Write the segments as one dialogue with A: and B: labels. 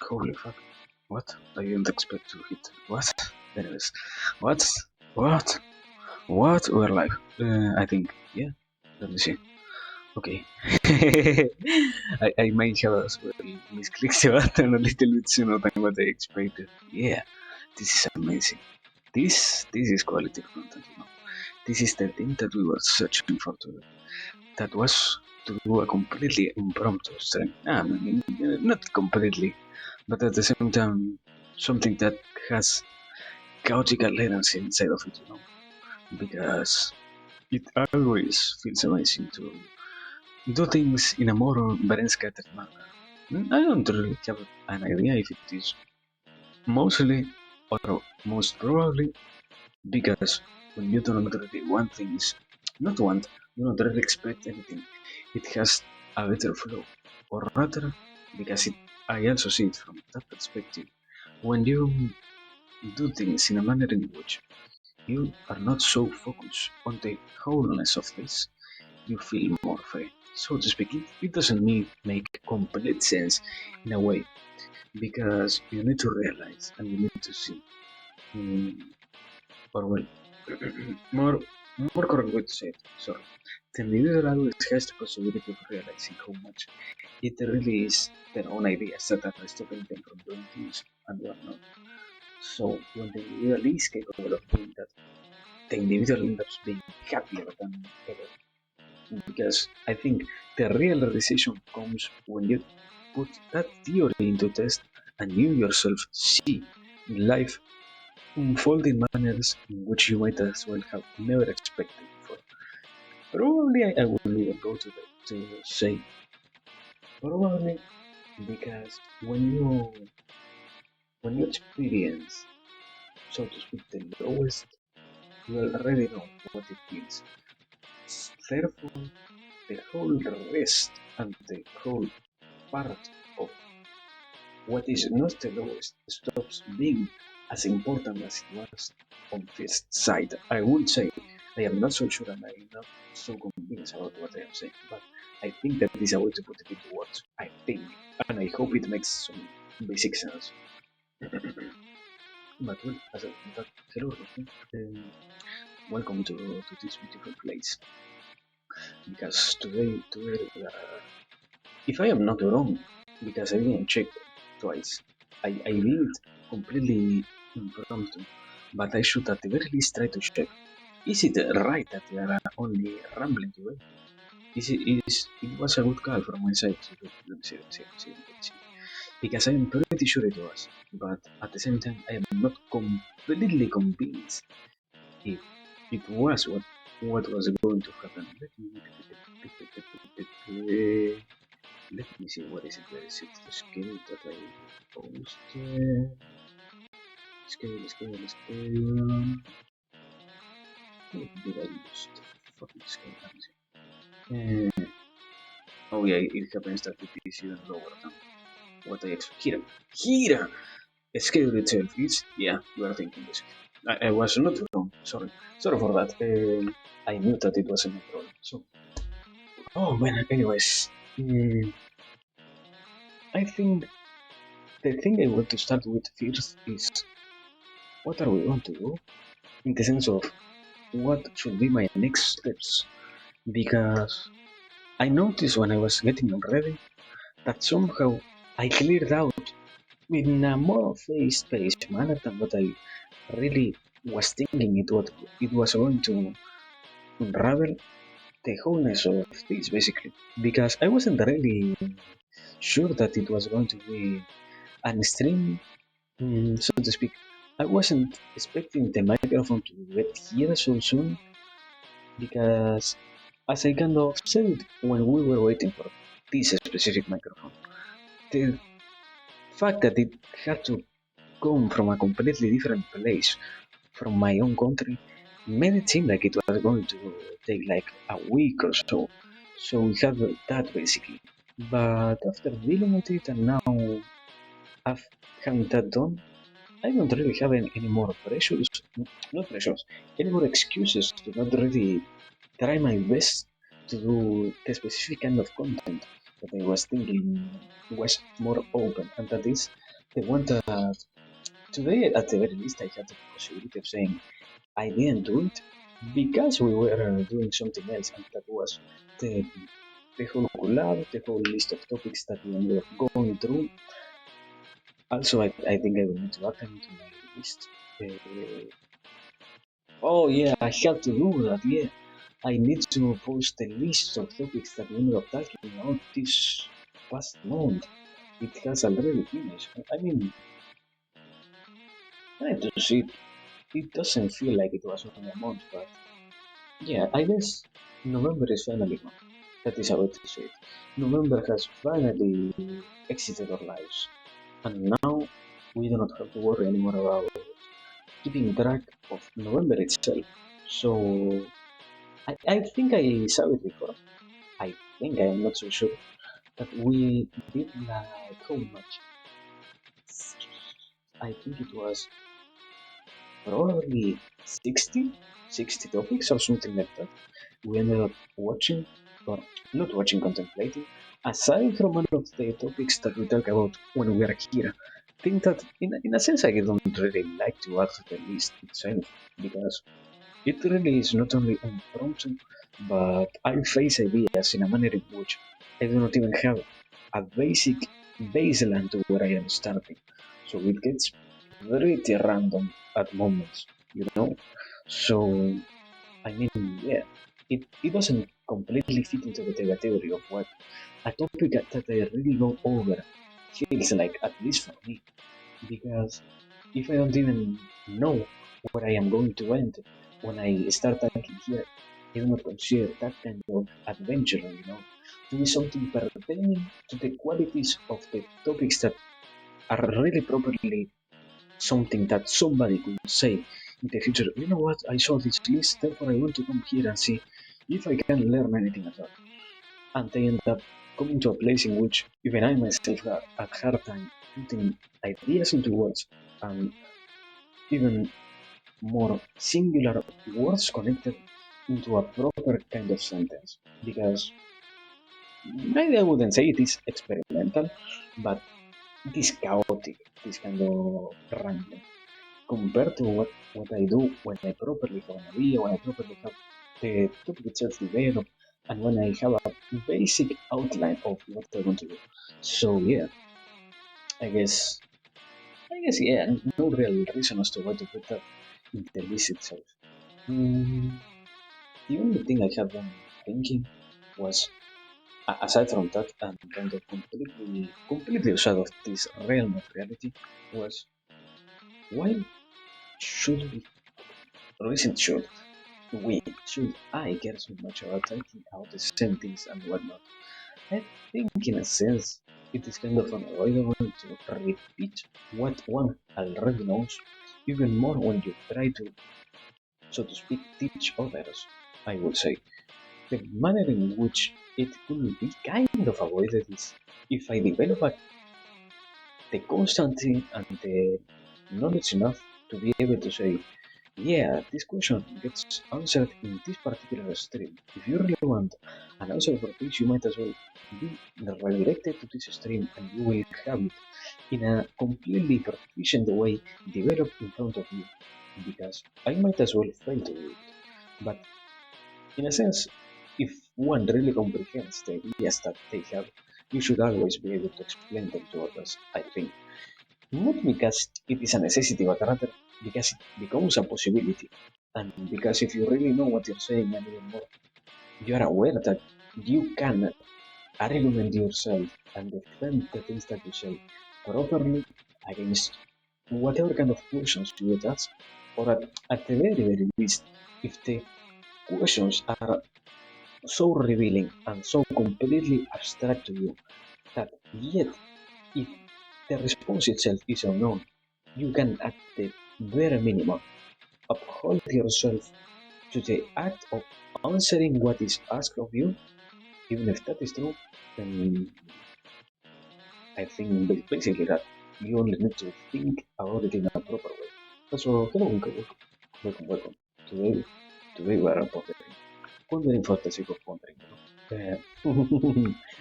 A: Holy fuck. What? I didn't expect to hit. What? Anyways. What? What? What? We're live. I think. Yeah. Let me see. Okay. I might have as well misclicked the button a little bit sooner than what I expected. Yeah. This is amazing. This is quality content, you know. This is the thing that we were searching for today. That was to do a completely impromptu stream. Not completely, but at the same time, something that has chaotic latency inside of it, you know, because it always feels amazing to do things in a more brain scattered manner. I don't really have an idea if it is mostly or most probably because when you don't really want things, not want, you don't really expect anything, it has a better flow, or rather, because I also see it from that perspective. When you do things in a manner in which you are not so focused on the wholeness of this, you feel more free. So to speak, it doesn't make complete sense in a way, because you need to realize and you need to see, mm, or well, more more correct way to say it. Sorry, the individual always has the possibility of realizing how much it really is their own ideas that are stopping them from doing things and whatnot. So when the individual is capable of doing that, the individual ends up being happier than ever. Because I think the real realization comes when you put that theory into test and you yourself see life unfold in manners in which you might as well have never expected before. Probably I will even go to say probably because when you experience, so to speak, the lowest, you already know what it feels. Therefore, the whole rest and the whole part of what is not the lowest stops being as important as it was on first sight. I would say I am not so sure and I am not so convinced about what I am saying, but I think that is a way to put it into words. I think, and I hope it makes some basic sense. But well, as a but hello, Rosman. Welcome to this beautiful place. Because today, if I am not wrong, because I didn't check twice, I did it completely impromptu, but I should at the very least try to check. Is it right that we are only rambling today? It was a good call from my side to do. Let me see. Because I am pretty sure it was, but at the same time I am not completely convinced if it was what was going to happen. Let me see what is it. Where is it? The schedule that I posted. Schedule. What did I use? Fucking schedule. Let me see. Oh yeah, it happens that it is even lower than what I expected. Here! The schedule itself is, yeah, you are thinking this. I was not wrong. Sorry for that. I knew that it wasn't a problem. So, oh man. Anyways, I think the thing I want to start with first is what are we going to do in the sense of what should be my next steps, because I noticed when I was getting ready that somehow I cleared out in a more face-paced manner than what I really was thinking it was going to unravel the wholeness of this basically, because I wasn't really sure that it was going to be an stream, so to speak. I wasn't expecting the microphone to get here so soon, because as I kind of said when we were waiting for this specific microphone, the fact that it had to come from a completely different place from my own country made it seem like it was going to take like a week or so. So we had that basically. But after dealing with it and now having that done, I don't really have any more pressures, not pressures, any more excuses to not really try my best to do the specific kind of content that I was thinking was more open, and that is the one that today, at the very least, I had the possibility of saying I didn't do it because we were doing something else, and that was the the whole collab, the whole list of topics that we ended up going through. Also, I think I will need to add them to my list. Uh, oh yeah, I have to do that. Yeah, I need to post a list of topics that we ended up talking about this past month. It has already finished. I mean, I have to see. It doesn't feel like it was only a month, but yeah, I guess November is finally gone. That is how to say it. November has finally exited our lives, and now we do not have to worry anymore about keeping track of November itself. So I think I saw it before. I think I am not so sure that we did like how much? I think it was probably 60 topics or something like that. We ended up watching, or not watching, contemplating, aside from one of the topics that we talk about when we are here. I think that in a sense I don't really like to add to the list itself because it really is not only impromptu, but I face ideas in a manner in which I do not even have a basic baseline to where I am starting. So it gets pretty random at moments, you know? So, I mean, yeah, it doesn't completely fit into the category of what a topic that I really go over feels like, at least for me, because if I don't even know where I am going to end when I start talking here, I do not consider that kind of adventure, to be something pertaining to the qualities of the topics that are really properly something that somebody could say in the future. You know what? I saw this list, therefore I want to come here and see if I can learn anything at all. And they end up coming to a place in which even I myself have a hard time putting ideas into words, and even more singular words connected into a proper kind of sentence. Because maybe I wouldn't say it is experimental, but it is chaotic, this kind of rambling, compared to what I do when I properly have an idea, when I properly have the topic itself developed, and when I have a basic outline of what I want to do. So yeah, I guess yeah, no real reason as to why to put that in the list itself. Mm, the only thing I have been thinking was, aside from that, and kind of completely outside of this realm of reality, was why should we, or isn't should, should I care so much about talking out the same things and whatnot? I think, in a sense, it is kind of unavoidable to repeat what one already knows, even more when you try to, so to speak, teach others. I would say the manner in which it could be kind of avoided is if I develop the constancy and the knowledge enough to be able to say, yeah, this question gets answered in this particular stream. If you really want an answer for this, you might as well be redirected to this stream and you will have it in a completely proficient way developed in front of you. Because I might as well fail to do it. But in a sense, if one really comprehends the ideas that they have, you should always be able to explain them to others, I think. Not because it is a necessity, but rather because it becomes a possibility. And because if you really know what you're saying and even more, you are aware that you can argument yourself and defend the things that you say properly against whatever kind of questions you would ask, or at the very, very least, if the questions are so revealing and so completely abstract to you that yet, if the response itself is unknown, you can, at the bare minimum, uphold yourself to the act of answering what is asked of you, even if that is true, then I think basically that you only need to think about it in a proper way. So, hello, welcome. Today, today we are pondering for the sake of pondering.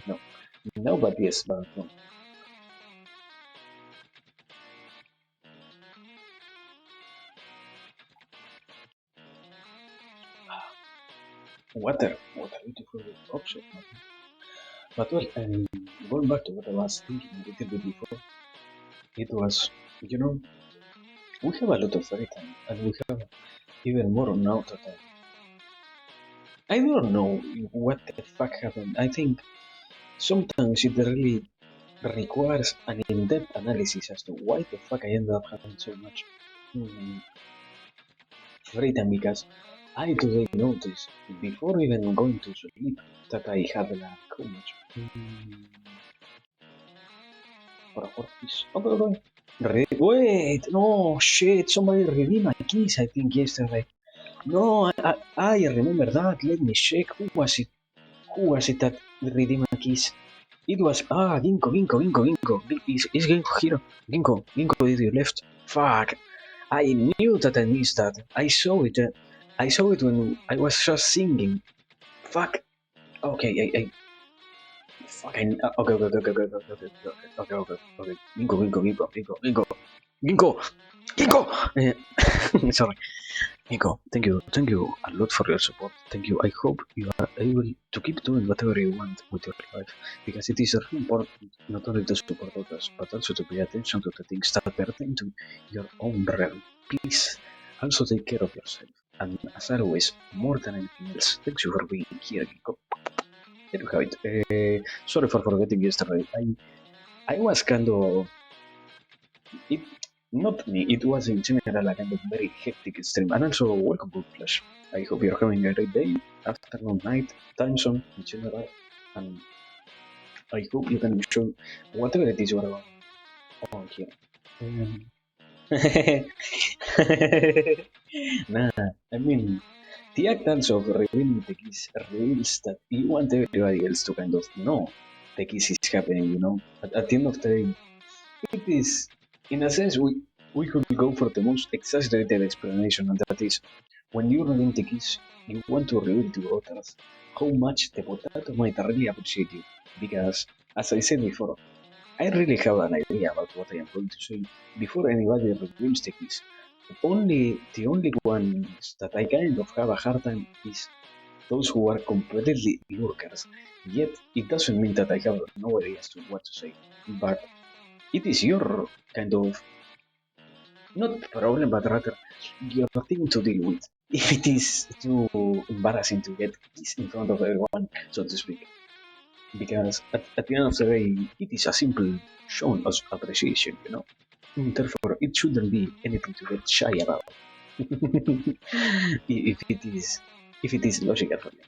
A: No, no, but yes, but no. What a beautiful option. But well, going back to what I was thinking a little bit before, it was, you know, we have a lot of free time, and we have even more now that I don't know what the fuck happened. I think sometimes it really requires an in-depth analysis as to why the fuck I ended up having so much mm, free time, because I today noticed before even going to sleep that I had like how much for a fourth piece. Okay, okay. Wait, no shit, somebody redeemed my keys I think yesterday. No, I remember that. Let me check. Who was it? Who was it that redeemed my keys? It was Ginko. Is Ginko here? Ginko did you left? Fuck! I knew that I missed that. I saw it. I saw it when I was just singing. Fuck. Okay, fuck. Okay. Ginko. Sorry. Nico, thank you a lot for your support. Thank you. I hope you are able to keep doing whatever you want with your life, because it is really important not only to support others, but also to pay attention to the things that pertain to your own realm. Please also take care of yourself. And as always, more than anything else, thanks you for being here, Nico. There you have it. Sorry for forgetting yesterday. I was kind of it, not me, it was in general a kind of very hectic stream. And also, welcome to Flash. I hope you're having a great day, afternoon, night, time zone in general. And I hope you can enjoy whatever it is you are on here. Um, nah, I mean, the act also of revealing the keys reveals that you want everybody else to kind of know the keys is happening, at the end of the day, it is, in a sense, we could go for the most exaggerated explanation, and that is when you redeem the keys, you want to reveal to others how much the potato might really appreciate you. Because, as I said before, I really have an idea about what I am going to say before anybody redeems the keys. The only ones that I kind of have a hard time is those who are completely lurkers. Yet, it doesn't mean that I have no idea as to what to say. But it is your kind of not problem, but rather your thing to deal with. If it is too embarrassing to get this in front of everyone, so to speak, because at the end of the day, it is a simple show of appreciation. Therefore, it shouldn't be anything to get shy about. if it is logical for you,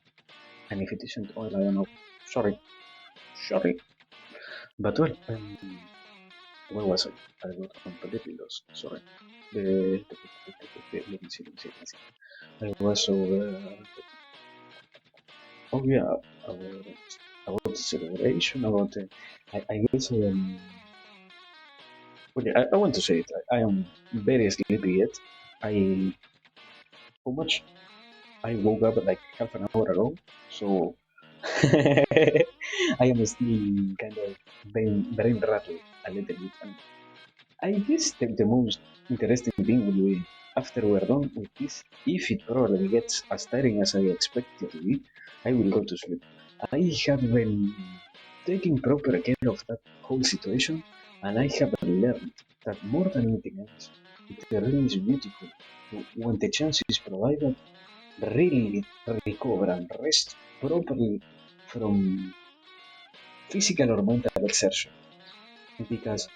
A: and if it isn't, well, I don't know. Sorry. But well, where was I? I got completely lost. Sorry. Let me see. I was over. Oh yeah, about celebration. I guess well, I want to say it. I am very sleepy yet. I how much? I woke up like half an hour ago, so I am still kind of brain rattled a little bit. And I guess the most interesting thing will be after we're done with this, if it probably gets as tiring as I expect it to be, I will go to sleep. I have been taking proper care of that whole situation, and I have learned that more than anything else, it really is beautiful when the chance is provided, really recover and rest properly from physical or mental exertion. Because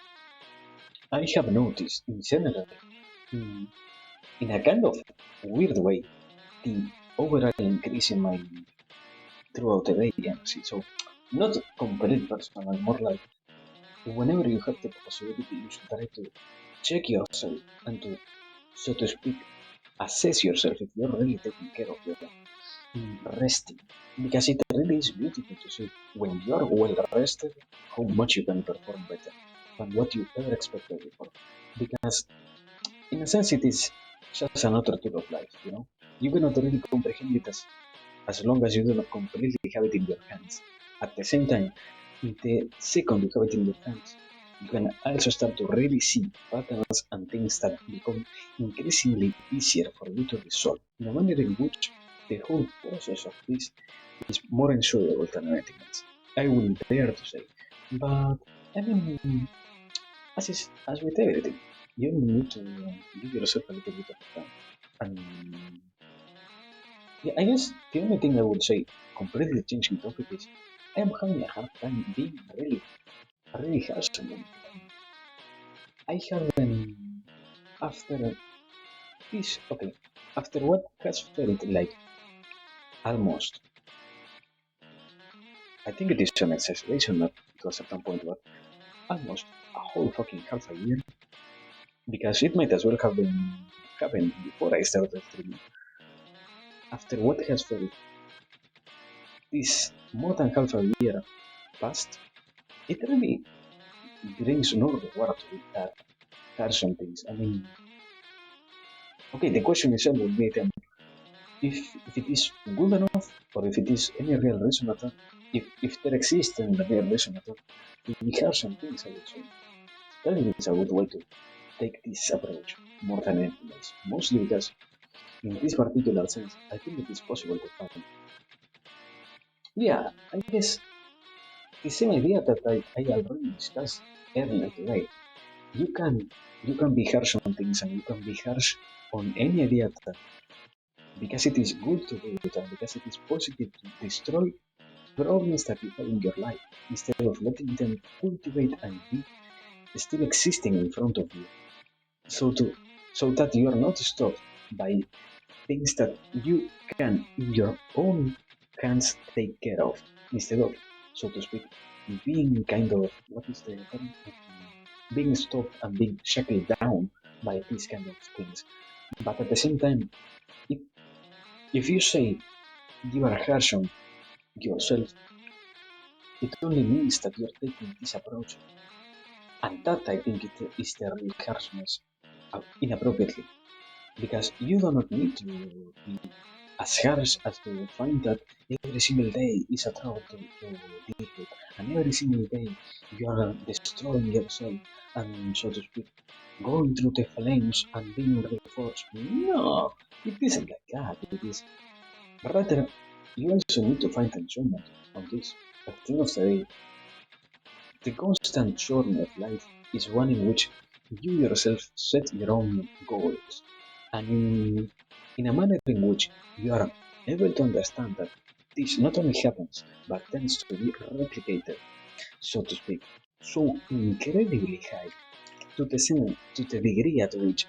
A: I have noticed in general, mm, in a kind of weird way, the overall increase in my throughout the day energy. So, not complete personal, more like whenever you have the possibility, you should try to check yourself and to, so to speak, assess yourself if you're really taking care of your resting. Because it really is beautiful to see when you are well rested how much you can perform better than what you ever expected before. Because in a sense, it is just another tool of life. You cannot really comprehend it as long as you do not completely have it in your hands. At the same time, the second you have it in your hands, you can also start to really see patterns and things that become increasingly easier for you to resolve in a manner in which the whole process of this is more enjoyable than anything else. I will dare to say. But I mean, as with everything, you need to give yourself a little bit of time. And yeah, I guess the only thing I would say, completely changing topic, is I am having a hard time being really harsh on them. I haven't after this okay after what has felt like almost, I think it is an exaggeration not to a certain point, but almost a whole fucking half a year, because it might as well have been happened before I started streaming. After what has felt this more than half a year past, it really brings no reward to it that harsh on things. I mean, okay, the question is always made if it is good enough, or if it is any real reason at all. If there exists any real reason at all to be harsh on things, I would say. That is a good way to take this approach more than anything else. Mostly because in this particular sense, I think it is possible to find. Yeah, I guess the same idea that I already discussed earlier today. You can you can be harsh on things, and you can be harsh on any idea that, because it is good to do it and because it is positive to destroy problems that you have in your life, instead of letting them cultivate and be still existing in front of you. So to so that you are not stopped by things that you can in your own hands take care of, instead of, so to speak, being kind of, what is the term, being stopped and being shackled down by these kind of things. But at the same time, if, if you say you are harsh on yourself, it only means that you're taking this approach, and that I think it is the real harshness, inappropriately, because you do not need to be as harsh as to find that every single day is a trouble to deal with, and every single day you are destroying yourself and, so to speak, going through the flames and being reinforced. No, it isn't like that. It is rather, you also need to find enjoyment on this. At the end of the day, the constant journey of life is one in which you yourself set your own goals, and in a manner in which you are able to understand that this not only happens but tends to be replicated, so to speak, so incredibly high, to the degree at which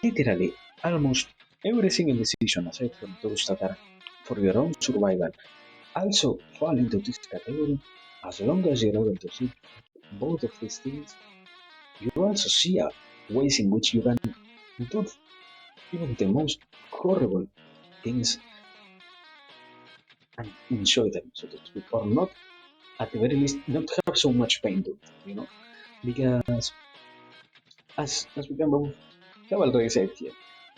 A: literally almost every single decision, aside from those that are for your own survival, also fall into this category. As long as you're able to see both of these things, you also see ways in which you can do even the most horrible things and enjoy them, so to speak, or not, at the very least, not have so much pain to it, because as we can both have already said here,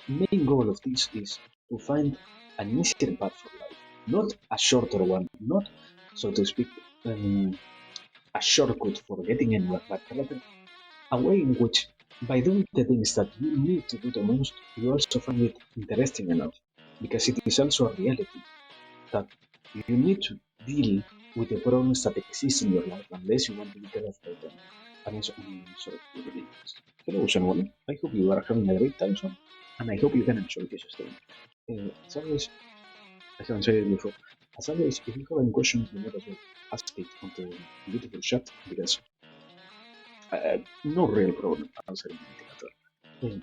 A: main goal of this is to find an easier path for life, not a shorter one, not, so to speak, a shortcut for getting anywhere, but rather a way in which, by doing the things that you need to do the most, you also find it interesting enough, because it is also a reality that you need to deal with the problems that exist in your life unless you want to be crushed by them. And so, sorry, really. Hello, Samuel. I hope you are having a great time, son, and I hope you can enjoy this stream. As always, I haven't said it before. As always, if you have any questions, you might as well ask it on the beautiful chat, because no real problem answering anything at all.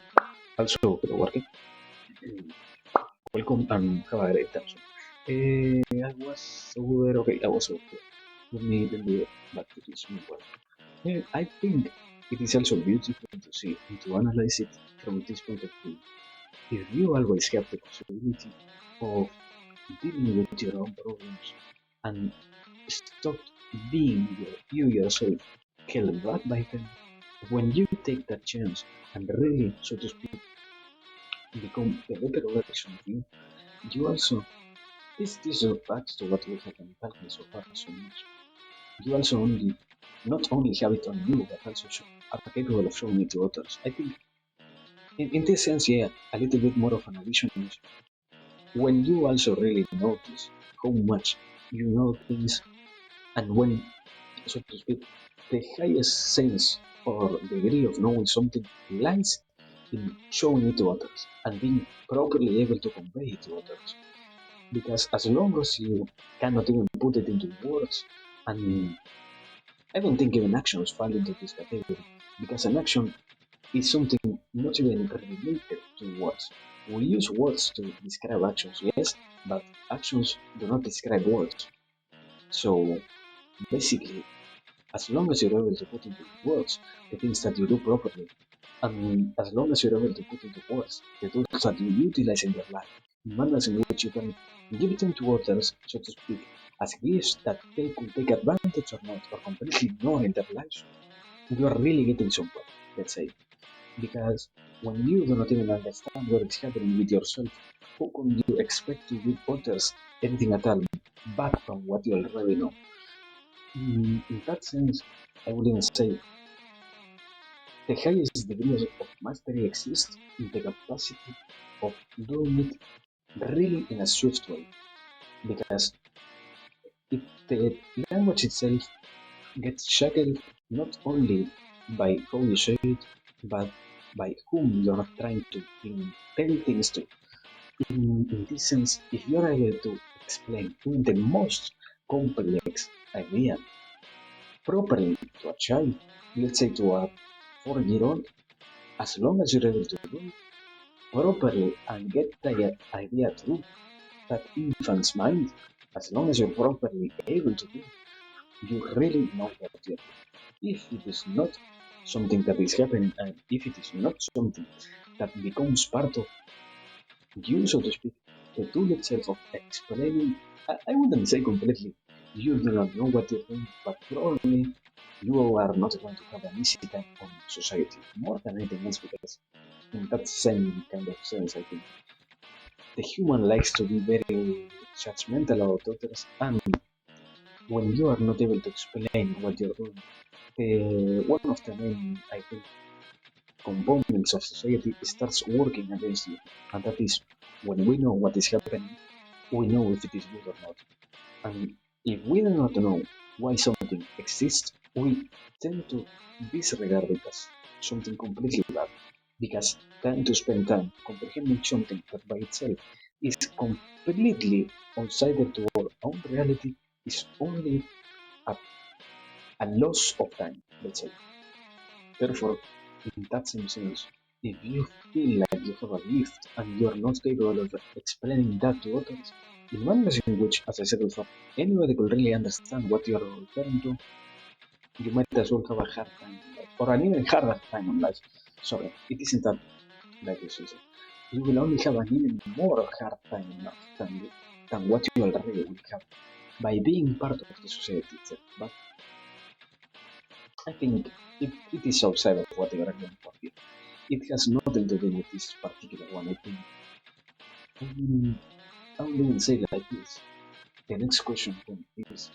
A: Also, hello, working. Welcome and have a great time. So, I was over. Okay, I was over. Let me get back to this meanwhile. I think it is also beautiful to see and to analyze it from this point of view. If you always have the possibility of dealing with your own problems and stop being you yourself held back by them, when you take that chance and really, so to speak, become a better version of you, you also, this is back to what we have been talking so far so much. you also not only have it on you, but also are capable of showing it to others. I think in this sense, yeah, a little bit more of an addition is when you also really notice how much you know things, and when, so to speak, the highest sense or degree of knowing something lies in showing it to others and being properly able to convey it to others. Because as long as you cannot even put it into words, and I don't think even actions fall into this category, because an action is something not even related to words. We use words to describe actions, yes, but actions do not describe words. So basically, as long as you're able to put into words the things that you do properly, and as long as you're able to put into words the tools that you utilize in your life, manners in which you can give them to others, so to speak, as gifts that they could take advantage or not, or completely ignore in their lives, you are really getting somewhere, let's say. Because when you do not even understand what is happening with yourself, how can you expect to give others anything at all back from what you already know? In that sense, I would even say the highest degrees of mastery exist in the capacity of doing it really in a swift way. Because if the language itself gets shackled not only by how you say it, but by whom you're trying to tell things to. In this sense, if you're able to explain even the most complex idea properly to a child, let's say to a 4-year-old, as long as you're able to do it properly and get the idea through that infant's mind, as long as you're properly able to do it, you really know what you're doing. If it is not something that is happening, and if it is not something that becomes part of you, so to speak, the tool itself of explaining, I wouldn't say completely, you do not know what you're doing, but probably you are not going to have an easy time on society more than anything else, because in that same kind of sense, I think the human likes to be very judgmental about others, and when you are not able to explain what you're doing, one of the main, I think, components of society starts working against you, and that is when we know what is happening, we know if it is good or not. And if we do not know why something exists, we tend to disregard it as something completely bad. Because trying to spend time comprehending something that by itself is completely outside to our own reality is only a, a loss of time, let's say. Therefore, in that same sense, if you feel like you have a gift and you are not capable of explaining that to others, in one in which, as I said before, anybody could really understand what you are referring to, you might as well have a hard time in life, or an even harder time in life. Sorry, it isn't that like this is. You will only have an even more hard time in life than what you already will have by being part of the society itself. But I think it is outside of what you are going for here. It has nothing to do with this particular one. I think I will even say like this. The next question is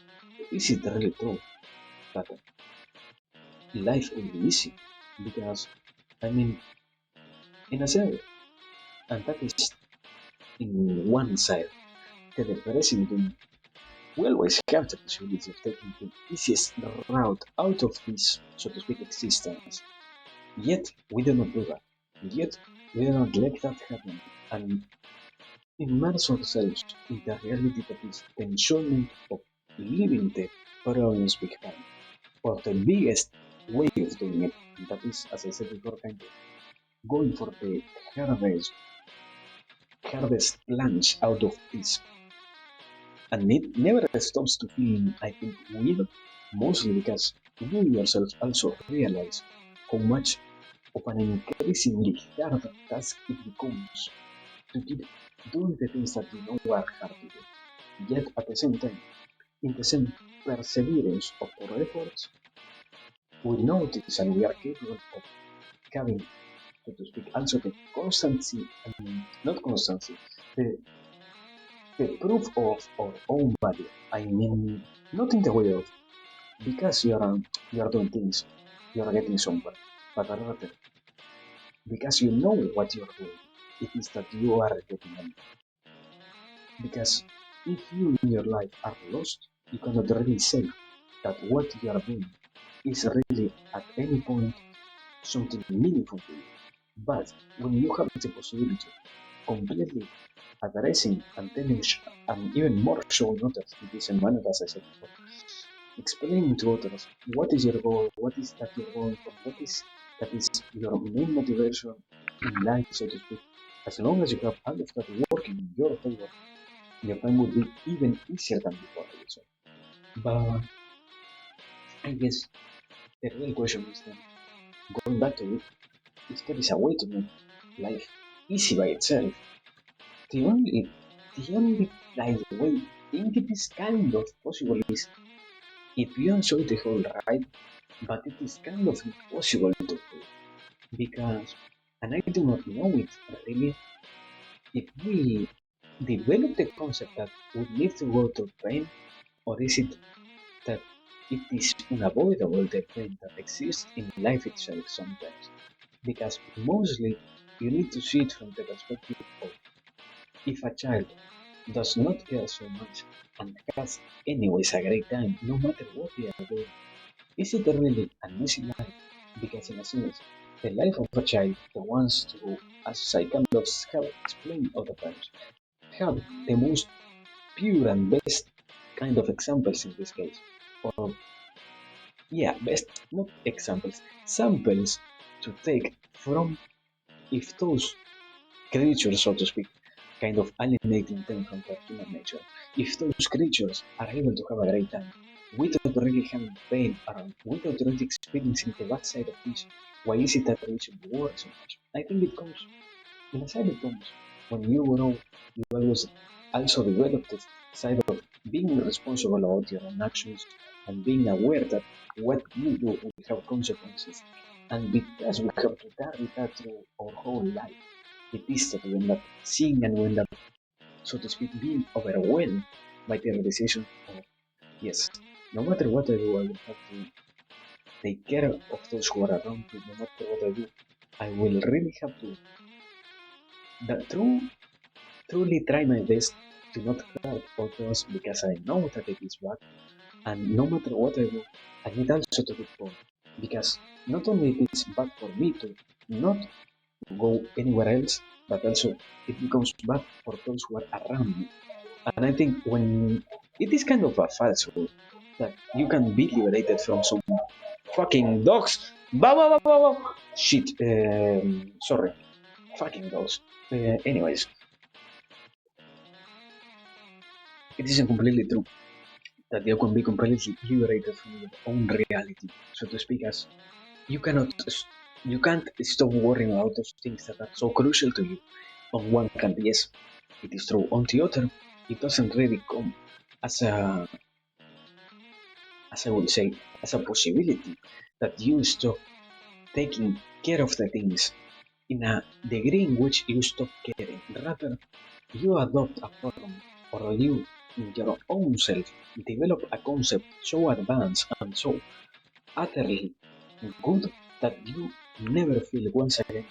A: it really true that life will be easy? Because, I mean, in a sense, and that is in one side, the depressing thing, we always have the possibility of taking the easiest route out of this, so to speak, existence. Yet, we do not do that. Yet, we do not let that happen. And immerse ourselves in the reality that is the enjoyment of leaving the problems behind, or the biggest way of doing it. And that is, as I said before, kind of going for the hardest, hardest plunge out of this. And it never stops to feel, I think, weird, mostly because you yourself also realize how much of an increasingly hard task it becomes to keep doing the things that you know are hard to do. Yet at the same time, in the same perseverance of our efforts, we notice and we are capable of having, so to speak, also the constancy, and not constancy, the, the proof of our own value. I mean, not in the way of because you are doing things, you are getting somewhere, but rather because you know what you are doing, it is that you are getting on. Because if you in your life are lost, you cannot really say that what you are doing is really at any point something meaningful to you. But when you have the possibility completely addressing and telling and even more showing others in this environment, as I said before, explaining to others what is your goal, what is that you're going for, what is that is your main motivation in life, so to speak. As long as you have all of that working in your favor, your time would be even easier than before, I would say. But I guess the real question is then, going back to it, if there is a way to make life easy by itself, the only, the only like way I think it is kind of possible is if you enjoy the whole ride, but it is kind of impossible to do because, and I do not know it really, if we develop the concept that we need to go to pain, or is it that it is unavoidable the pain that exists in life itself sometimes? Because mostly you need to see it from the perspective of if a child does not care so much and has anyways a great time no matter what they are doing, is it really an easy life? Because in a sense, the life of a child, the ones to, as I kind of have explained other times, have the most pure and best kind of examples in this case. Or yeah, best not examples, samples to take from if those creatures, so to speak, kind of alienating them from their human nature. If those creatures are able to have a great time without really having pain around, without really experiencing the bad side of this, why is it that we should worry so much? I think it comes, in a side it comes, when you grow, you always also develop the side of being responsible about your own actions and being aware that what you do will have consequences. And because we have to carry that through our whole life, it is that we end up seeing and we end up, so to speak, being overwhelmed by the realization of, yes, no matter what I do, I will have to take care of those who are around me. No matter what I do, I will really have to truly try my best to not hurt others because I know that it is bad. And no matter what I do, I need also to keep going. Because not only it is bad for me to not go anywhere else, but also it becomes bad for those who are around me. And I think when it is kind of a falsehood that you can be liberated from some fucking dogs. Bah, bah, bah, bah, bah. Shit. Sorry. Fucking dogs. Anyways, it isn't completely true that you can be completely liberated from your own reality, so to speak, as you cannot, you can't stop worrying about those things that are so crucial to you. On one hand, yes, it is true. On the other, it doesn't really come as a, as I would say, as a possibility that you stop taking care of the things in a degree in which you stop caring. Rather, you adopt a form, or you, in your own self, develop a concept so advanced and so utterly good that you never feel once again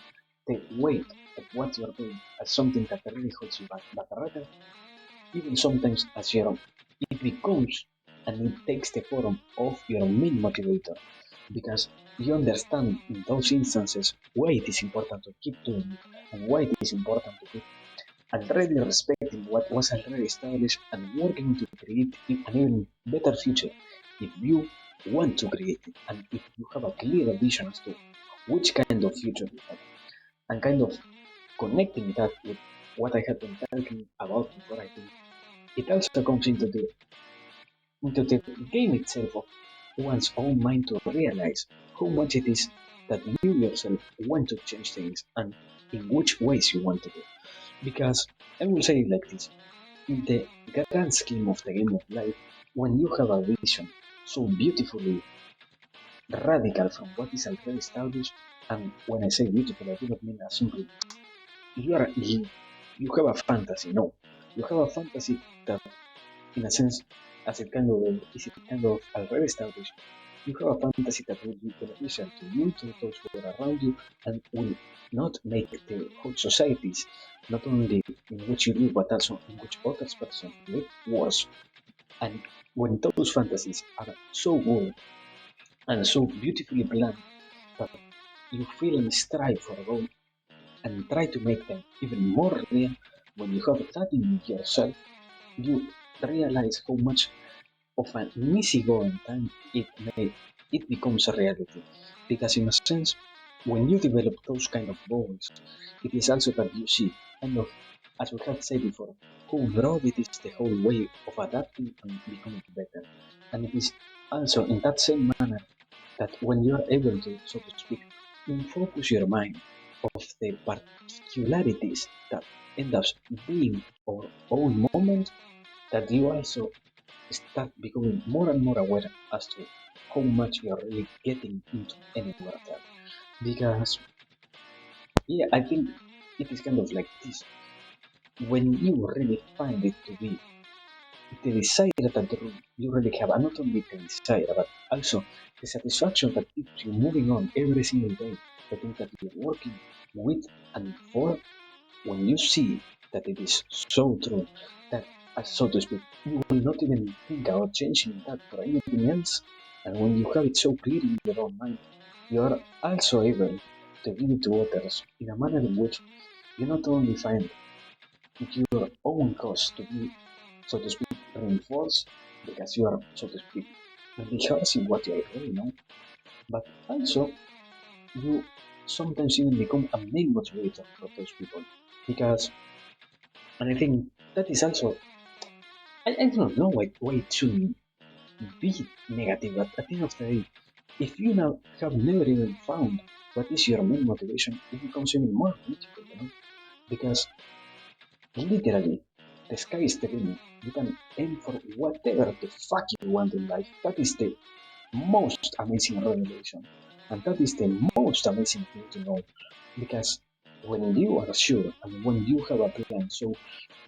A: the weight of what you are doing as something that really holds you back, but rather, even sometimes as your own. It becomes and it takes the form of your main motivator because you understand in those instances why it is important to keep doing it and why it is important to keep already respecting what was already established and working to create an even better future if you want to create it and if you have a clear vision as to which kind of future you have and kind of connecting that with what I have been talking about before. I think it also comes into the game itself of one's own mind to realize how much it is that you yourself want to change things and in which ways you want to do. Because I will say it like this: in the grand scheme of the game of life, when you have a vision so beautifully radical from what is already established, and when I say beautiful, I do not mean as simply you have a fantasy. No, you have a fantasy that, in a sense, as it kind of is it kind of already established, you have a fantasy that will be beneficial to you, to those who are around you, and will not make the whole societies, not only in which you live, but also in which other persons live, worse. And when those fantasies are so good and so beautifully planned that you feel and strive for them and try to make them even more real, when you have that in yourself, you realize how much of an easygoing time it becomes a reality. Because in a sense, when you develop those kind of goals, it is also that you see kind of, as we have said before, how broad it is the whole way of adapting and becoming better. And it is also in that same manner that when you are able to, so to speak, focus your mind of the particularities that end up being our own moment, that you also start becoming more and more aware as to how much you're really getting into anywhere of that. Because, yeah, I think it is kind of like this. When you really find it to be the desire that you really have, and not only the desire, but also the satisfaction that keeps you moving on every single day, the thing that you're working with and for, when you see that it is so true, that, so to speak, you will not even think about changing that for anything else. And when you have it so clear in your own mind, you are also able to give it to others in a manner in which you not only find your own cause to be, so to speak, reinforced because you are, so to speak, rehearsing what you already know, but also you sometimes even become a main motivator for those people. Because, and I think that is also, I don't know why it shouldn't be negative, but at the end of the day, if you now have never even found what is your main motivation, it becomes even more beautiful, because literally, the sky is the limit. You can aim for whatever the fuck you want in life. That is the most amazing revelation. And that is the most amazing thing to know. Because when you are sure and when you have a plan so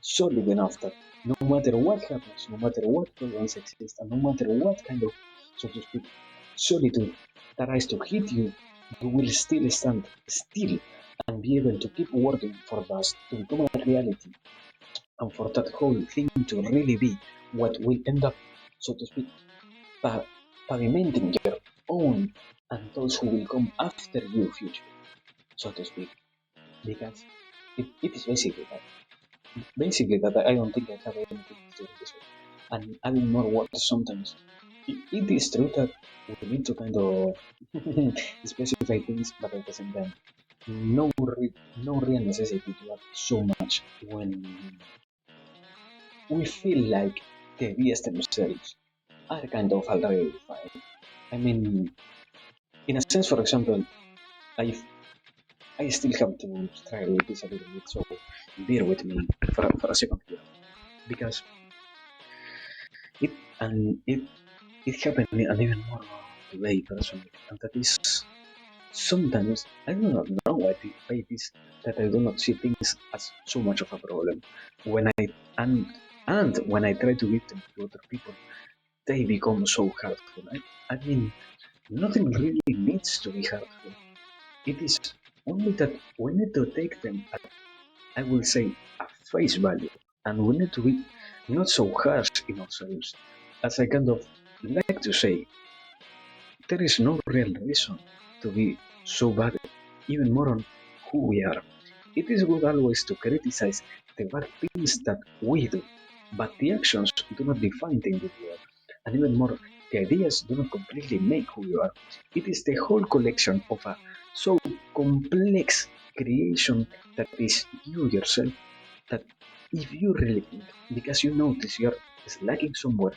A: solid enough that no matter what happens, no matter what problems exist, and no matter what kind of, so to speak, solitude tries to hit you, you will still stand still and be able to keep working for that to become a reality, and for that whole thing to really be what will end up, so to speak, pavimenting your own and those who will come after you future, so to speak. Because it is basically that I don't think I have anything to do this way. And adding more words sometimes. It is true that we need to kind of specify things, but at the same time, no real necessity to add so much when we feel like the ideas themselves are kind of already defined. I mean, in a sense, for example, I I still have to try with this a little bit, so bear with me for a second here, because it and it happened and even more today personally, and that is sometimes I do not know why it is that I do not see things as so much of a problem when and and when I try to give them to other people, they become so hurtful. I mean, nothing really needs to be hurtful. It is only that we need to take them at, I will say, at face value, and we need to be not so harsh in ourselves. As I kind of like to say, there is no real reason to be so bad, even more on who we are. It is good always to criticize the bad things that we do, but the actions do not define the individual, and even more, the ideas do not completely make who you are. It is the whole collection of a so complex creation that is you yourself, that if you really think, because you notice you're slacking somewhere,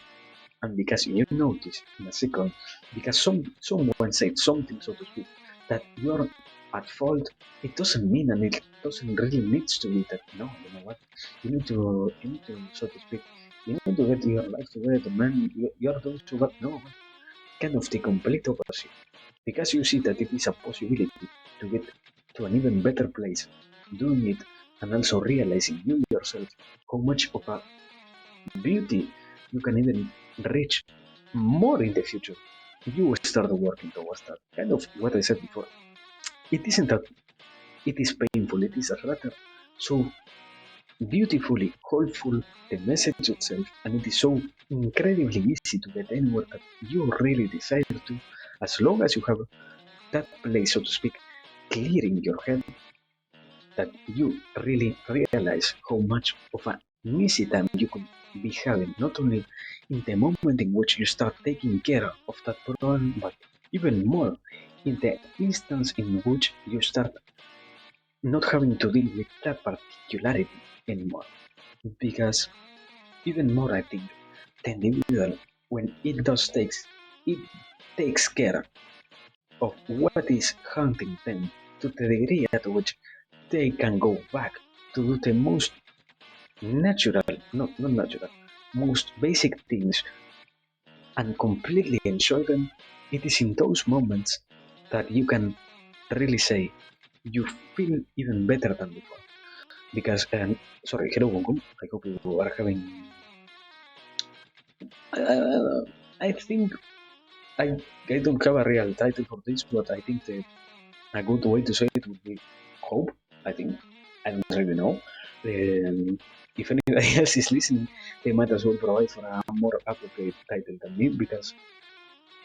A: and because you notice in a second, because someone said something, so to speak, that you're at fault, it doesn't mean, and it doesn't really needs to be that. No, you know what? You need to, so to speak, you need to get your life together, man. You're doing so bad. No, kind of the complete opposite. Because you see that it is a possibility to get to an even better place, doing it, and also realizing you yourself how much of a beauty you can even reach more in the future. You start working towards that. Kind of what I said before. It isn't that it is painful, it is rather so beautifully hopeful, the message itself, and it is so incredibly easy to get anywhere that you really desire to, as long as you have that place, so to speak, clear in your head, that you really realize how much of an easy time you could be having, not only in the moment in which you start taking care of that problem, but even more in the instance in which you start not having to deal with that particularity anymore. Because even more, I think, the individual, when it takes care of what is haunting them to the degree at which they can go back to do the most natural, not natural, most basic things and completely enjoy them. It is in those moments that you can really say you feel even better than before. Because, sorry, hello, welcome. I hope you are having. I think I don't have a real title for this, but I think a good way to say it would be hope. I think I don't really know. If anybody else is listening, they might as well provide for a more appropriate title than me because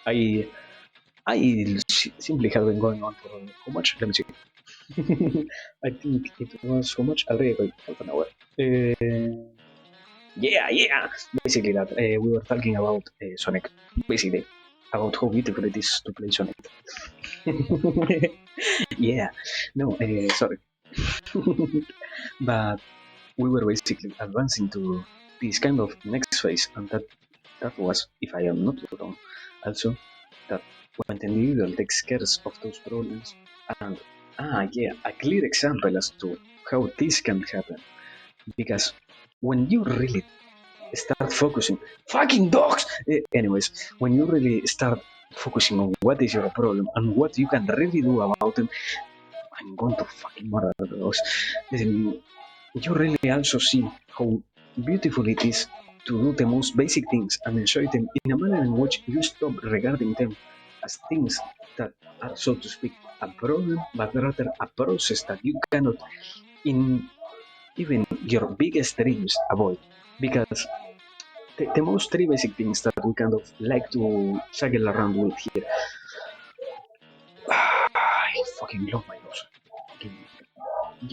A: I simply have been going on for how much? Let me see. I think it was how much? Already about half an hour. Yeah. Basically that we were talking about Sonic. Basically about how beautiful it is to play Sonic. Yeah. No, sorry. But we were basically advancing to this kind of next phase, and that was, if I am not wrong, also that when the individual takes care of those problems, and yeah, a clear example as to how this can happen, because when you really start focusing, fucking dogs. Anyways, when you really start focusing on what is your problem and what you can really do about them, I'm going to fucking murder those. Listen, you really also see how beautiful it is to do the most basic things and enjoy them in a manner in which you stop regarding them as things that are, so to speak, a problem, but rather a process that you cannot, in even your biggest dreams, avoid. Because the most three basic things that we kind of like to cycle around with here. I fucking love my nose. Give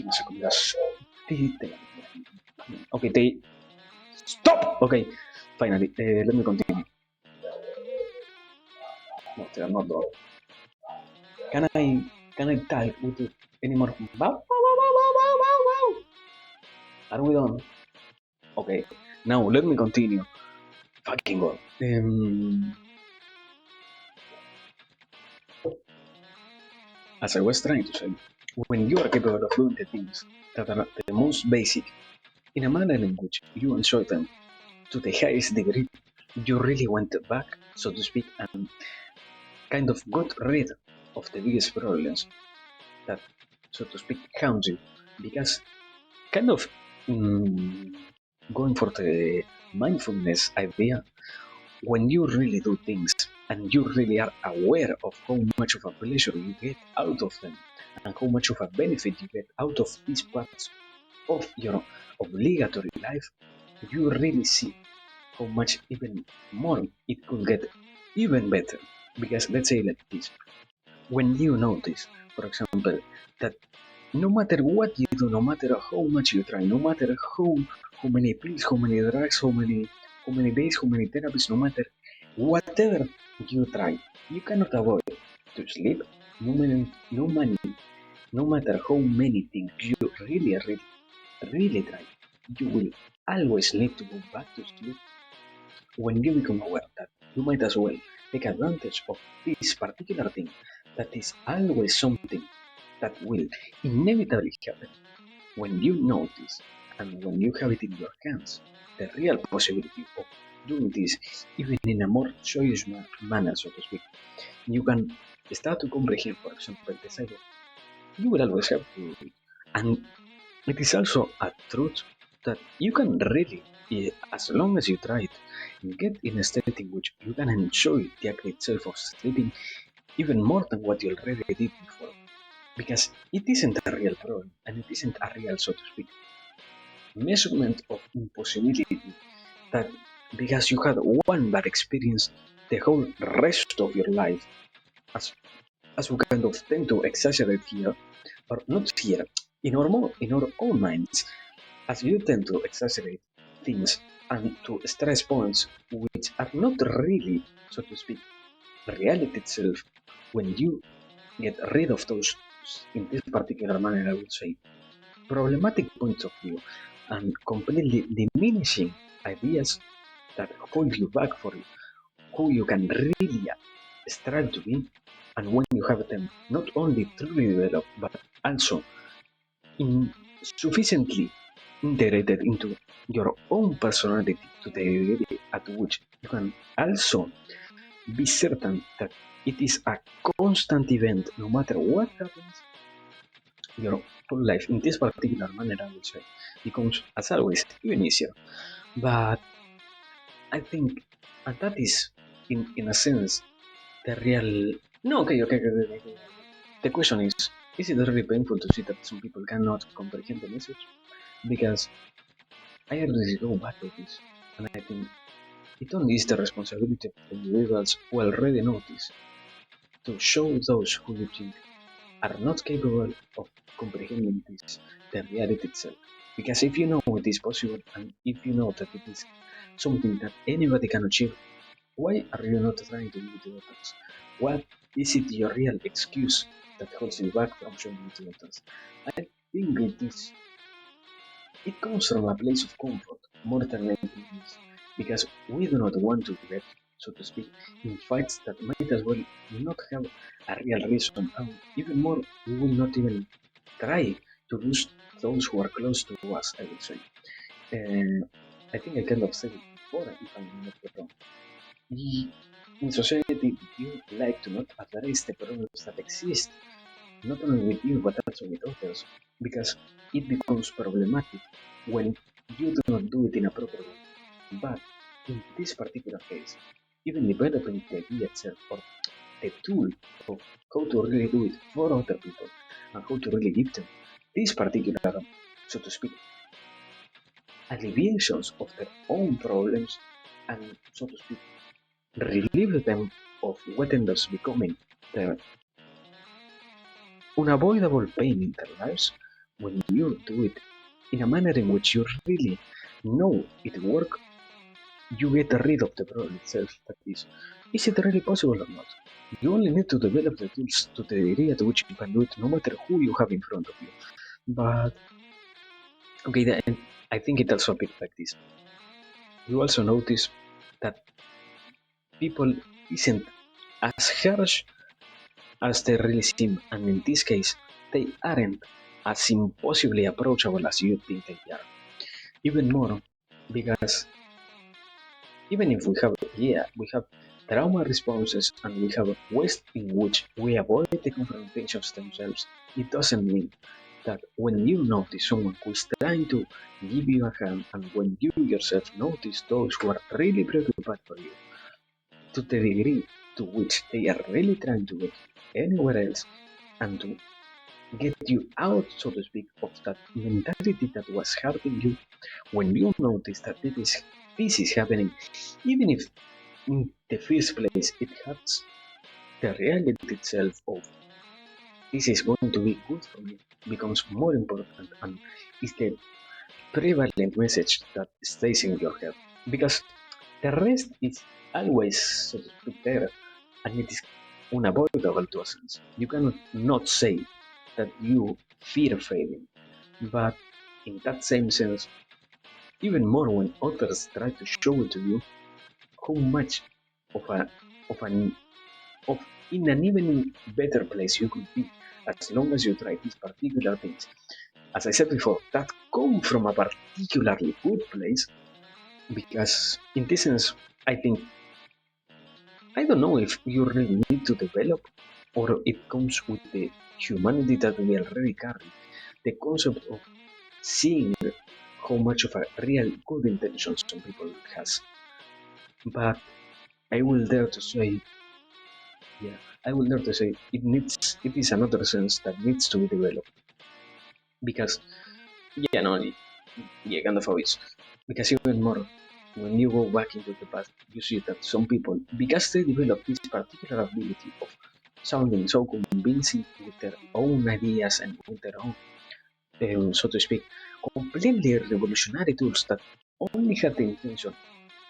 A: me a second, guys. Okay, they stop. Okay, finally, let me continue. No, they are not done. Can I type with it anymore? Are we done? Okay, now let me continue. Fucking god. As I was trying to say, when you are capable of doing the things that are the most basic in a manner in which you enjoy them to the highest degree, you really went back, so to speak, and kind of got rid of the biggest problems that, so to speak, haunt you. Because kind of going for the mindfulness idea, when you really do things and you really are aware of how much of a pleasure you get out of them and how much of a benefit you get out of these parts of your obligatory life, you really see how much even more it could get even better. Because let's say like this, when you notice, for example, that no matter what you do, no matter how much you try, no matter how many pills, how many drugs, how many days, how many therapies, no matter whatever you try, you cannot avoid to sleep, no money, no matter how many things you really try, you will always need to go back to sleep. When you become aware that you might as well take advantage of this particular thing, that is always something that will inevitably happen. When you notice and when you have it in your hands, the real possibility of doing this, even in a more joyous manner, so to speak, you can start to comprehend, for example, the side of you will always have to do it. And it is also a truth that you can really, as long as you try it, get in a state in which you can enjoy the act itself of sleeping even more than what you already did before. Because it isn't a real problem, and it isn't a real, so to speak, measurement of impossibility that because you had one bad experience, the whole rest of your life, as as we kind of tend to exaggerate here, or not here, in our own minds, as you tend to exaggerate things and to stress points which are not really, so to speak, reality itself, when you get rid of those, in this particular manner, I would say, problematic points of view and completely diminishing ideas that hold you back for who you can really strive to be, and when you have them not only truly developed but also in sufficiently integrated into your own personality to the degree at which you can also be certain that it is a constant event no matter what happens, your whole life in this particular manner, I would say, becomes, as always, even easier. But I think, and that is, in a sense, the real. No, okay. The question is it really painful to see that some people cannot comprehend the message? Because I already go back to this, and I think it only is the responsibility of the individuals who already know this to show those who you think are not capable of comprehending this, the reality itself. Because if you know it is possible, and if you know that it is something that anybody can achieve, why are you not trying to give it to others? What is it your real excuse that holds you back from showing it to others? I think it comes from a place of comfort more than anything else, because we do not want to get, so to speak, in fights that might as well not have a real reason, and even more, we will not even try to lose those who are close to us, I would say. And I think I kind of said it before, if I'm not wrong. In society, you like to not address the problems that exist, not only with you but also with others, because it becomes problematic when you do not do it in a proper way. But in this particular case, even developing the idea itself or the tool of how to really do it for other people and how to really give them these particular, so to speak, alleviations of their own problems and, so to speak, relieve them of what ends up becoming their unavoidable pain in their lives. When you do it in a manner in which you really know it works, you get rid of the problem itself. That is it really possible or not? You only need to develop the tools to the degree at which you can do it, no matter who you have in front of you. But okay, then I think it also a bit like this. You also notice that people isn't as harsh as they really seem, and in this case, they aren't as impossibly approachable as you think they are. Even more, because even if we have trauma responses and we have ways in which we avoid the confrontations themselves, it doesn't mean that when you notice someone who is trying to give you a hand, and when you yourself notice those who are really preoccupied for you, to the degree to which they are really trying to get anywhere else and to get you out, so to speak, of that mentality that was hurting you, when you notice that this is happening, even if in the first place it hurts, the reality itself of this is going to be good for me becomes more important and is the prevalent message that stays in your head. Because the rest is always, so to speak, there, and it is unavoidable to a sense. You cannot not say that you fear failing, but in that same sense, even more when others try to show it to you how much of a of an of in an even better place you could be as long as you try these particular things. As I said before, that come from a particularly good place, because in this sense, I think I don't know if you really need to develop or it comes with the humanity that we already carry. The concept of seeing how much of a real good intention some people has. But I will dare to say, yeah, I will dare to say it is another sense that needs to be developed because yeah, no, yeah, kind of how it's because even more when you go back into the past, you see that some people, because they develop this particular ability of sounding so convincing with their own ideas and with their own, so to speak, completely revolutionary tools that only had the intention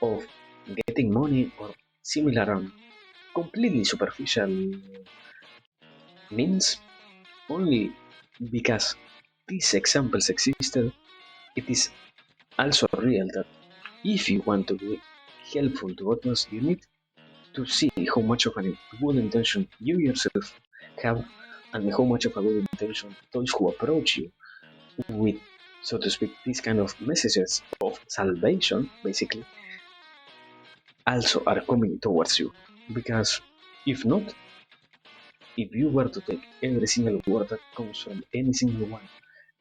A: of getting money or similar completely superficial means, only because these examples existed, it is also real that if you want to be helpful to others, you need to see how much of a good intention you yourself have and how much of a good intention those who approach you with, so to speak, these kind of messages of salvation, basically, also are coming towards you. Because if not, if you were to take every single word that comes from any single one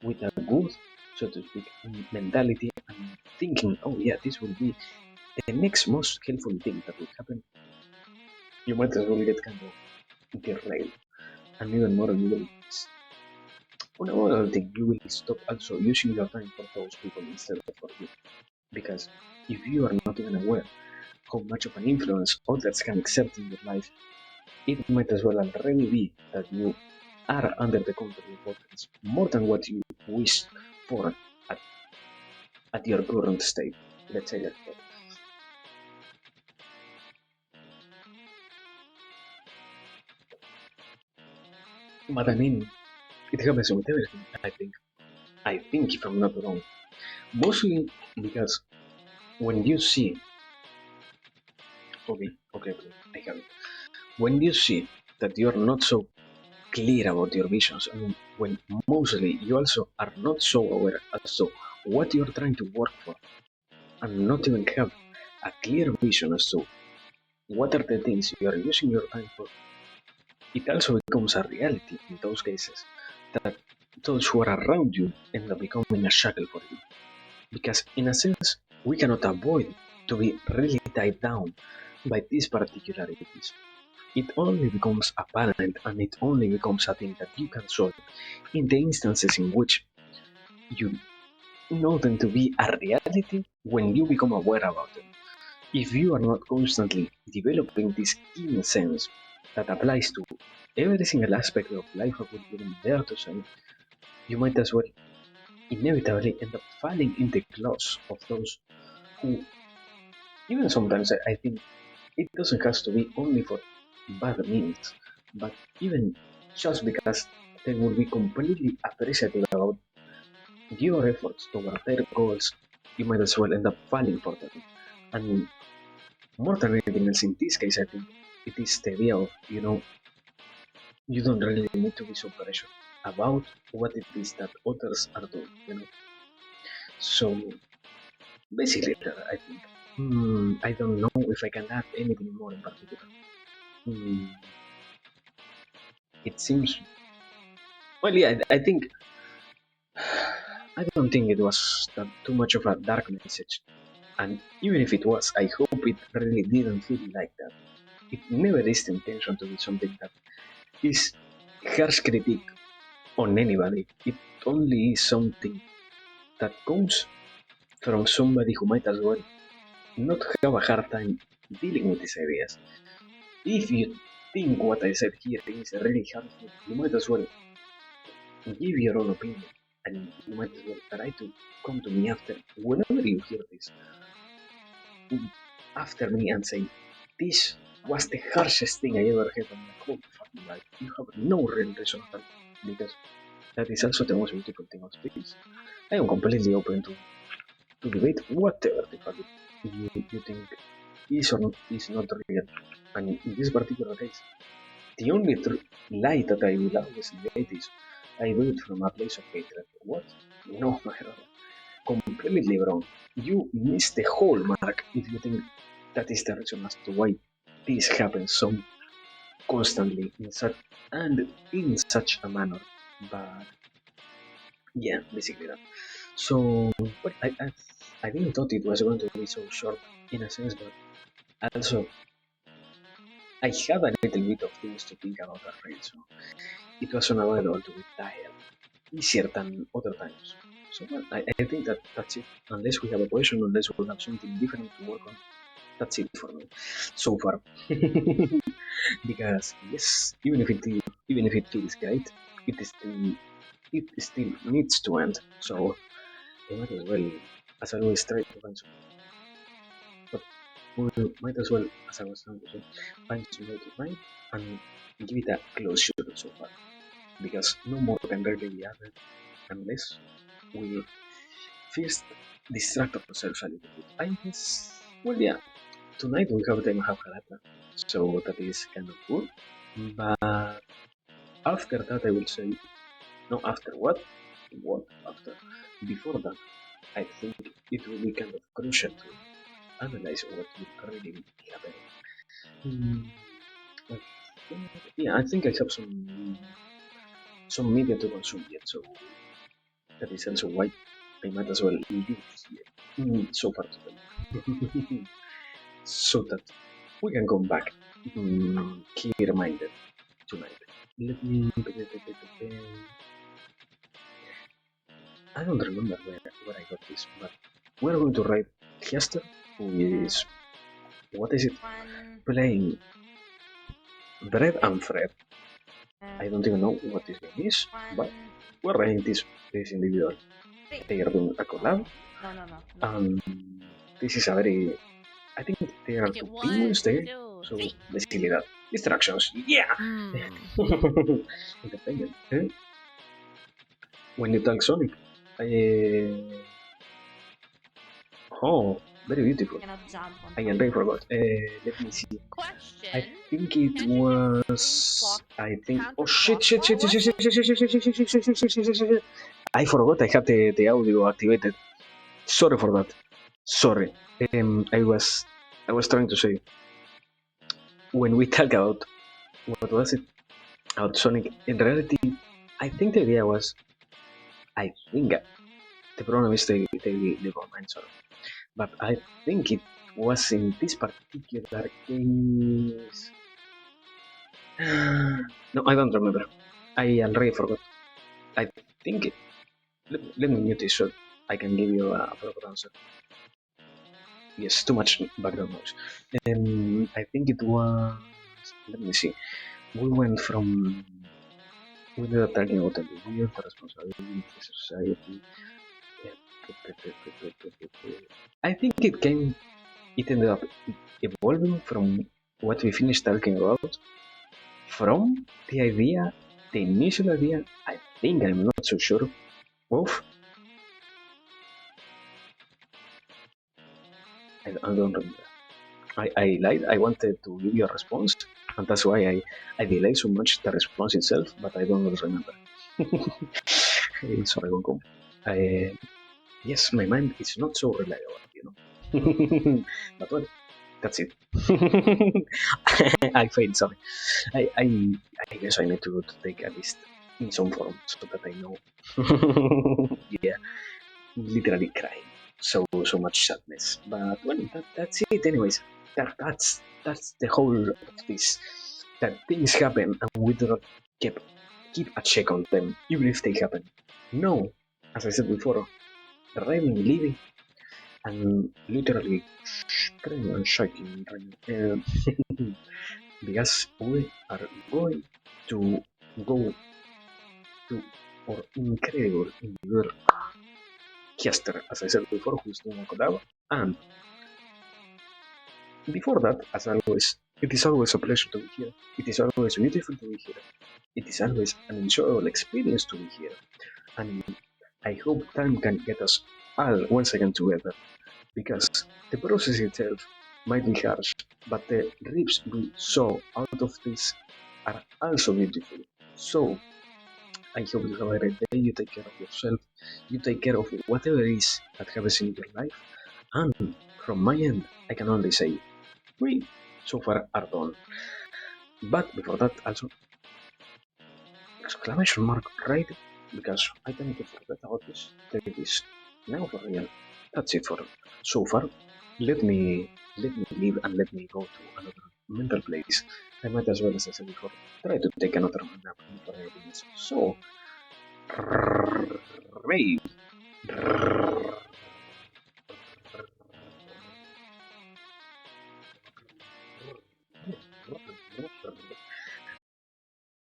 A: with a good, so to speak, mentality and thinking, oh yeah, this will be the next most helpful thing that will happen, you might as well get kind of derailed. And even more, you will, another thing, you will stop also using your time for those people instead of for you. Because if you are not even aware how much of an influence others can exert in your life, it might as well already be that you are under the control of others more than what you wish for at, at your current state. Let's say that. But I mean, it happens with everything, I think. I think, if I'm not wrong. Mostly because when you see, okay, I have it. When you see that you're not so clear about your visions, and when mostly you also are not so aware as to what you're trying to work for, and not even have a clear vision as to what are the things you are using your time for, it also becomes a reality in those cases that those who are around you end up becoming a shackle for you. Because in a sense, we cannot avoid to be really tied down by these particularities. It only becomes apparent and it only becomes a thing that you can solve in the instances in which you know them to be a reality when you become aware about them. If you are not constantly developing this keen sense that applies to every single aspect of life, I would even dare to say, you might as well inevitably end up falling in the claws of those who, even sometimes, I think it doesn't have to be only for bad means, but even just because they will be completely appreciative about your efforts toward their goals, you might as well end up falling for them. And more than anything else, in this case, I think it is the idea of, you don't really need to be so precious about what it is that others are doing. So basically, I think. I don't know if I can add anything more in particular. Hmm, it seems. Well, yeah, I think. I don't think it was that too much of a dark message. And even if it was, I hope it really didn't feel like that. It never is the intention to be something that is harsh critique on anybody. It only is something that comes from somebody who might as well not have a hard time dealing with these ideas. If you think what I said here is really harmful, you might as well give your own opinion and you might as well try to come to me after whenever you hear this after me and say this was the harshest thing I ever had on my whole fucking life. You have no real reason at all because that is also the most beautiful thing of this. I am completely open to debate whatever the fuck you think is or not, is not real. And in this particular case, the only lie that I will always negate is I do it from a place of hatred. What? No, my brother. Completely wrong. You miss the whole mark if you think that is the reason as to why this happens so constantly in such a manner. But yeah, basically that. So, but I didn't thought it was going to be so short in a sense, but also I had a little bit of things to think about that race, so it was unavoidable to be tired, easier than other times. So well, I think that's it. Unless we have a question, unless we have something different to work on, that's it for me so far. Because yes, even if it feels great, it is still it still needs to end. So we might as well, as always, try to find some. But we might as well, as I was trying to say, find some way to find and give it a closure so far. Because no more can really be added unless we first distract ourselves a little bit. I guess, well, yeah, tonight we have the Mahabharata, so that is kind of good. But after that, I will say, no, after what? What after? Before that, I think it will be kind of crucial to analyze what will really be happening. Hmm, I yeah, I think I have some media to consume yet, so that is also why I might as well leave it here. So far today. So that we can come back clear-minded tonight. Let me. I don't remember where I got this, but we're going to write Hester, who is what is it? Playing Bread and Fred. I don't even know what this game is, but we're writing this individual. They are doing a collab, and this is a very. I think they are two penguins there, so basically that distractions. Yeah. Independent. When you talk Sonic, I, oh, very beautiful. I already forgot. Let me see. I think it was. I think. Oh shit! Shit! Shit! Shit! Shit! Shit! Shit! Shit! Shit! Shit! Shit! Shit! Shit! Shit! Shit! Shit! I forgot. I had the audio activated. Sorry for that. Sorry. I was trying to say when we talk about what was it about Sonic. In reality, I think the idea was. I think the problem is the comment. Sorry, but I think it was in this particular case. No, I don't remember. I already forgot. I think it. Let me mute this so I can give you a proper answer. Yes, too much background noise. I think it was. Let me see. We went from. We were talking about the weird responsibility, society. I think it came. It ended up evolving from what we finished talking about. From the idea, the initial idea. I think I'm not so sure of. I don't remember. I lied. I wanted to give you a response, and that's why I delayed so much the response itself, but I don't remember. Sorry, Goku. I, yes, my mind is not so reliable, you know. But well, that's it. I failed. Sorry. I guess I need to take a list in some form so that I know. Yeah, literally crying. So much sadness. But well, that's it. Anyways, that's the whole of this. That things happen and we do not keep a check on them, even if they happen. No, as I said before, rhyming, living, and literally crying and shaking right now. Because we are going to go to our incredible individual Kester, as I said before, who's doing a collab, and before that, as always, it is always a pleasure to be here. It is always beautiful to be here. It is always an enjoyable experience to be here. And I hope time can get us all once again together. Because the process itself might be harsh, but the rips we saw out of this are also beautiful. So, I hope you have a great day, you take care of yourself, you take care of whatever it is that happens in your life, and from my end, I can only say we so far are done. But before that, also exclamation mark right because I tend to forget about this. Take this. Now for real. That's it for so far. Let me leave and let me go to another mental place. I might as well, as I said before, try to take another nap for 8 minutes. So, rave.